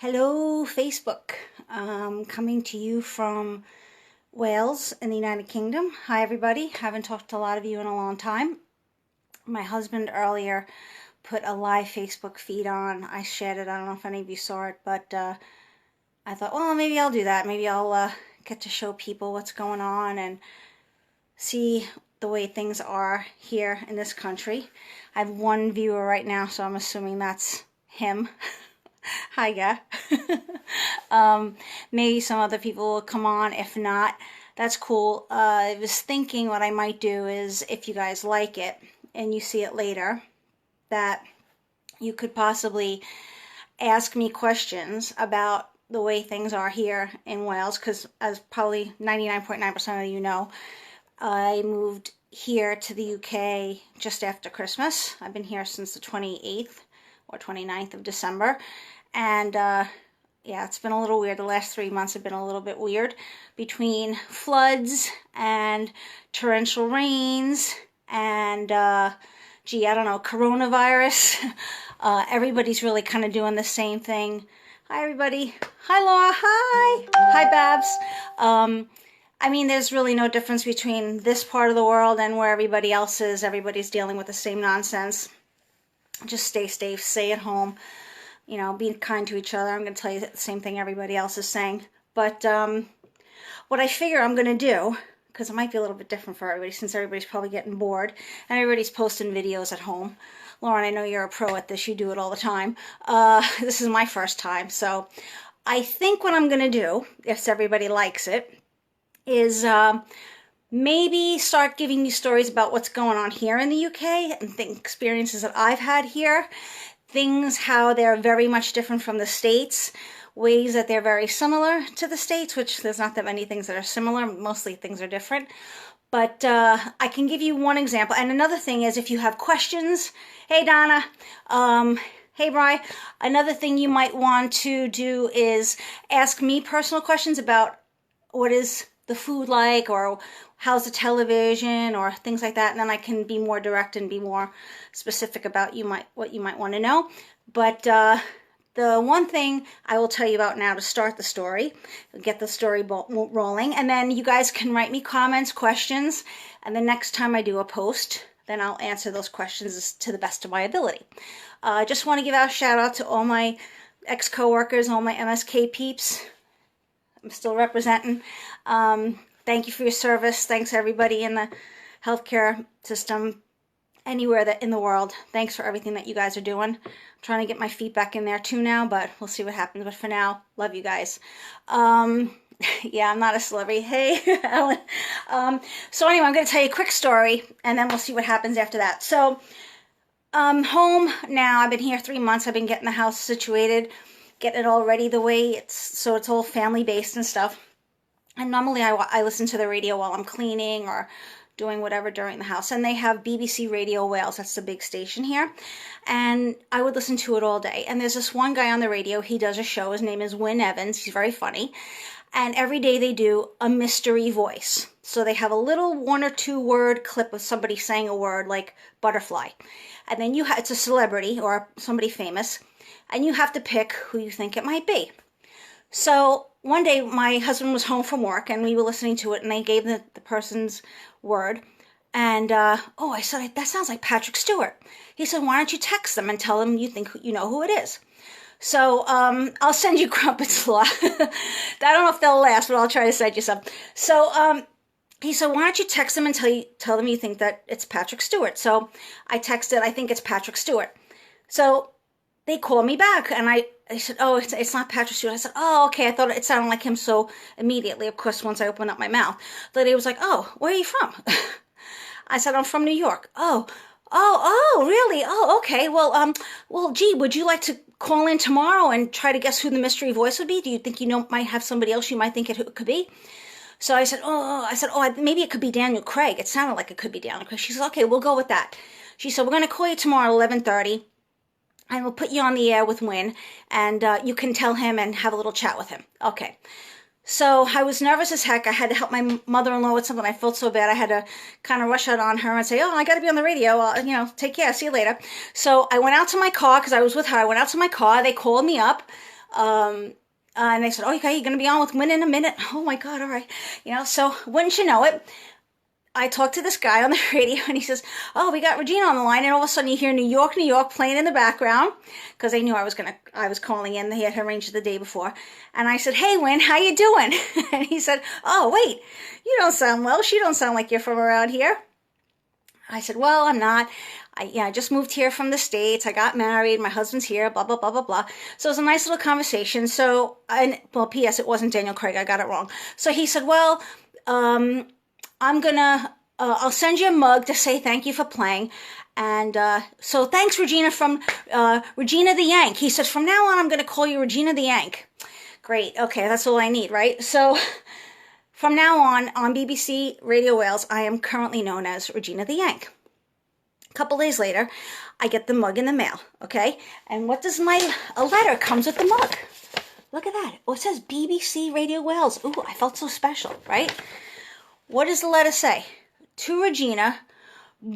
Hello, Facebook. Coming to you from Wales in the United Kingdom. Hi, everybody. Haven't talked to a lot of you in a long time. My husband earlier put a live Facebook feed on. I shared it. I don't know if any of you saw it, but I thought, well, maybe I'll do that. Maybe I'll get to show people what's going on and see the way things are here in this country. I have one viewer right now, so I'm assuming that's him. Hi, yeah. Maybe some other people will come on. If not, that's cool. I was thinking what I might do is, if you guys like it and you see it later, that you could possibly ask me questions about the way things are here in Wales, because as probably 99.9% of you know, I moved here to the UK just after Christmas. I've been here since the 28th or 29th of December. And yeah, it's been a little weird. The last 3 months have been a little bit weird between floods and torrential rains and, gee, I don't know, coronavirus. Everybody's really kind of doing the same thing. Hi, everybody. Hi, Laura. Hi. Hi, Babs. I mean, there's really no difference between this part of the world and where everybody else is. Everybody's dealing with the same nonsense. Just stay safe, stay at home. You know, be kind to each other. I'm going to tell you the same thing everybody else is saying. But what I figure I'm going to do, because it might be a little bit different for everybody, since everybody's probably getting bored, and everybody's posting videos at home. Lauren, I know you're a pro at this. You do it all the time. This is my first time. So I think what I'm going to do, if everybody likes it, is maybe start giving you stories about what's going on here in the UK and experiences that I've had here. Things, how they're very much different from the States, ways that they're very similar to the States, which there's not that many things that are similar, mostly things are different. But I can give you one example. And another thing is, if you have questions, hey Donna, hey Bri, another thing you might want to do is ask me personal questions about what is the food like, or how's the television, or things like that, and then I can be more direct and be more specific about what you might want to know. But the one thing I will tell you about now to start the story, get the story rolling, and then you guys can write me comments, questions, and the next time I do a post, then I'll answer those questions to the best of my ability. I just want to give out a shout out to all my ex-coworkers, all my MSK peeps. I'm still representing. Thank you for your service. Thanks everybody in the healthcare system, anywhere that in the world. Thanks for everything that you guys are doing. I'm trying to get my feet back in there too now, but we'll see what happens. But for now, love you guys. Yeah, I'm not a celebrity. Hey, Ellen. So anyway, I'm going to tell you a quick story, and then we'll see what happens after that. So, home now. I've been here 3 months. I've been getting the house situated, getting it all ready the way it's all family based and stuff. And normally I listen to the radio while I'm cleaning or doing whatever during the house. And they have BBC Radio Wales. That's the big station here. And I would listen to it all day. And there's this one guy on the radio. He does a show. His name is Wyn Evans. He's very funny. And every day they do a mystery voice. So they have a little 1 or 2 word clip of somebody saying a word like butterfly. And then it's a celebrity or somebody famous. And you have to pick who you think it might be. So one day my husband was home from work and we were listening to it, and they gave the person's word. And, I said, that sounds like Patrick Stewart. He said, why don't you text them and tell them you think you know who it is? So I'll send you Crumpets Law. I don't know if they'll last, but I'll try to send you some. So he said, why don't you text them and tell them you think that it's Patrick Stewart? So I texted, I think it's Patrick Stewart. So they called me back, and I said, oh, it's not Patrick Stewart. I said, oh, okay. I thought it sounded like him, so immediately, of course, once I opened up my mouth, the lady was like, oh, where are you from? I said, I'm from New York. Oh, really? Oh, okay. Well, gee, would you like to call in tomorrow and try to guess who the mystery voice would be? Do you think might have somebody else you might think it could be? So I said, maybe it could be Daniel Craig. It sounded like it could be Daniel Craig. She said, okay, we'll go with that. She said, we're going to call you tomorrow at 11:30. And we'll put you on the air with Wyn, and you can tell him and have a little chat with him. Okay. So I was nervous as heck. I had to help my mother-in-law with something. I felt so bad. I had to kind of rush out on her and say, oh, I got to be on the radio. Take care. See you later. So I went out to my car because I was with her. I went out to my car. They called me up. And they said, oh, okay, you're going to be on with Win in a minute. Oh my God, all right. So wouldn't you know it, I talked to this guy on the radio and he says, oh, we got Regina on the line. And all of a sudden you hear New York, New York playing in the background because they knew I was calling in. He had arranged it the day before. And I said, hey, Win, how you doing? And he said, oh, wait, you don't sound well. She don't sound like you're from around here. I said, well, I'm not. I just moved here from the States. I got married. My husband's here, blah, blah, blah, blah, blah. So it was a nice little conversation. So, P.S., it wasn't Daniel Craig. I got it wrong. So he said, well, I'll send you a mug to say thank you for playing. And so thanks, Regina, from Regina the Yank. He said, from now on, I'm going to call you Regina the Yank. Great. Okay, that's all I need, right? So from now on BBC Radio Wales, I am currently known as Regina the Yank. A couple days later, I get the mug in the mail, okay? And what does a letter comes with the mug. Look at that. Oh, it says BBC Radio Wales. Ooh, I felt so special, right? What does the letter say? To Regina,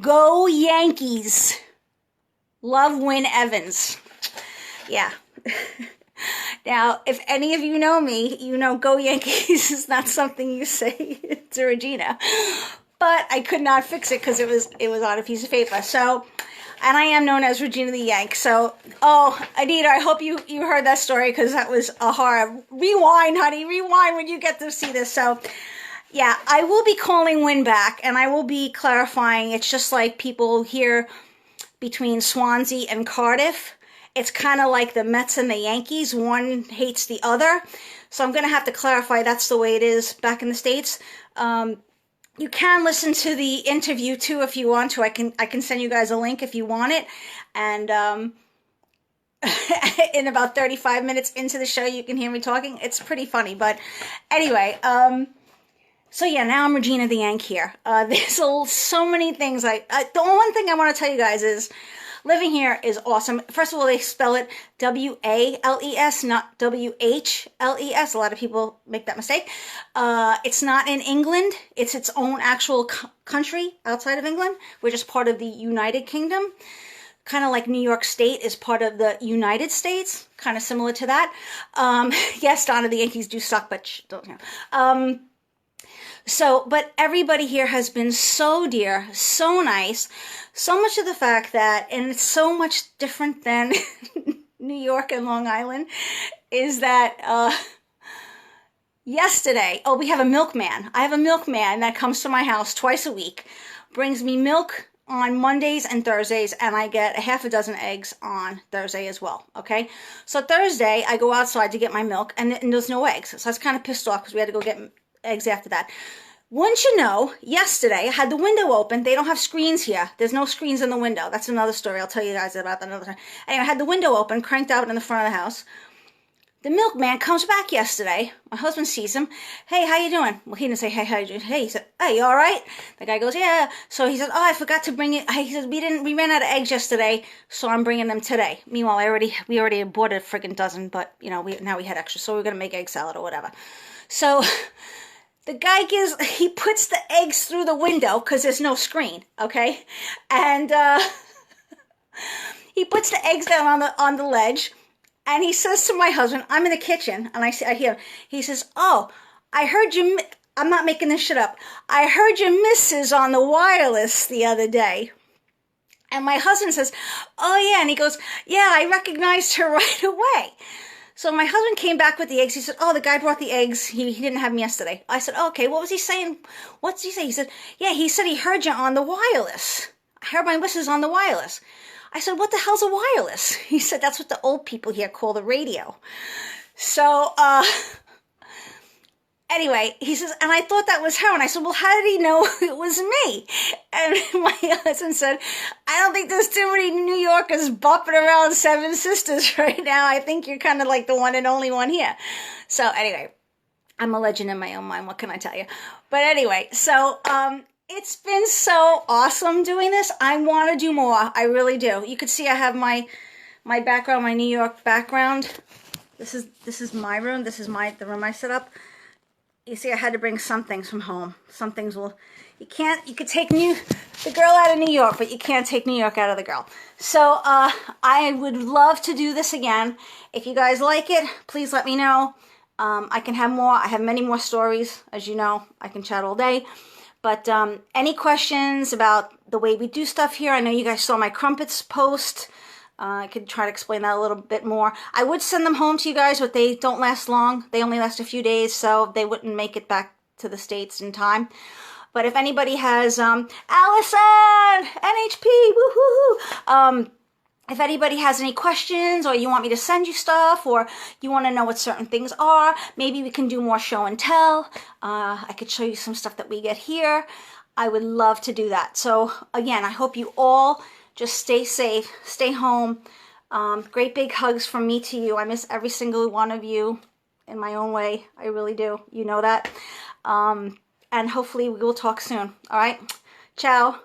go Yankees. Love, Win Evans. Yeah. Now, if any of you know me, you know go Yankees is not something you say to Regina. But I could not fix it because it was on a piece of paper. So, and I am known as Regina the Yank. So, oh, Anita, I hope you heard that story because that was a horror. Rewind, honey, rewind when you get to see this. So, yeah, I will be calling Win back and I will be clarifying. It's just like people here between Swansea and Cardiff. It's kind of like the Mets and the Yankees. One hates the other. So I'm going to have to clarify that's the way it is back in the States. You can listen to the interview too if you want to. I can send you guys a link if you want it. And in about 35 minutes into the show, you can hear me talking. It's pretty funny. But anyway, so yeah, now I'm Regina the Yank here. There's so many things. The one thing I want to tell you guys is living here is awesome. First of all, they spell it W-A-L-E-S, not W-H-L-E-S. A lot of people make that mistake. It's not in England. It's its own actual country outside of England. We're just part of the United Kingdom. Kind of like New York State is part of the United States. Kind of similar to that. Yes, Donna, the Yankees do suck, but don't you know. But everybody here has been so dear, so nice, so much of the fact that, and it's so much different than New York and Long Island, is that yesterday, we have a milkman. I have a milkman that comes to my house twice a week, brings me milk on Mondays and Thursdays, and I get a half a dozen eggs on Thursday as well, okay? So Thursday, I go outside to get my milk, and there's no eggs. So I was kind of pissed off because we had to go get eggs after that. Wouldn't you know, yesterday I had the window open. They don't have screens here. There's no screens in the window. That's another story. I'll tell you guys about that another time. Anyway, I had the window open, cranked out in the front of the house. The milkman comes back yesterday. My husband sees him. Hey, how you doing? Well, he didn't say, hey, how you doing? Hey, he said, hey, you all right? The guy goes, yeah. So he said, oh, I forgot to bring it. He says, we ran out of eggs yesterday, so I'm bringing them today. Meanwhile, we already bought a friggin' dozen, but, now we had extra, so we're going to make egg salad or whatever. So the guy he puts the eggs through the window because there's no screen, okay? And he puts the eggs down on the ledge, and he says to my husband, I'm in the kitchen, and I hear him. He says, oh, I heard you, I'm not making this shit up. I heard your missus on the wireless the other day. And my husband says, oh yeah, and he goes, yeah, I recognized her right away. So my husband came back with the eggs. He said, oh, the guy brought the eggs. He didn't have them yesterday. I said, oh, okay, what was he saying? What's he say? He said, yeah, he said he heard you on the wireless. I heard my missus on the wireless. I said, what the hell's a wireless? He said, that's what the old people here call the radio. So, anyway, he says, and I thought that was her. And I said, well, how did he know it was me? And my husband said, I don't think there's too many New Yorkers bopping around Seven Sisters right now. I think you're kind of like the one and only one here. So anyway, I'm a legend in my own mind. What can I tell you? But anyway, so it's been so awesome doing this. I want to do more. I really do. You could see I have my background, my New York background. This is my room. This is the room I set up. You see, I had to bring some things from home. Some things will, you could take the girl out of New York, but you can't take New York out of the girl. So I would love to do this again. If you guys like it, please let me know. I can have more. I have many more stories. As you know, I can chat all day. But any questions about the way we do stuff here? I know you guys saw my crumpets post. I could try to explain that a little bit more. I would send them home to you guys, but they don't last long. They only last a few days, so they wouldn't make it back to the States in time. But if anybody has, Allison, NHP, woohoo! If anybody has any questions, or you want me to send you stuff, or you want to know what certain things are, maybe we can do more show and tell. I could show you some stuff that we get here. I would love to do that. So again, I hope you all just stay safe, stay home. Great big hugs from me to you. I miss every single one of you in my own way. I really do. You know that. And hopefully we will talk soon. All right. Ciao.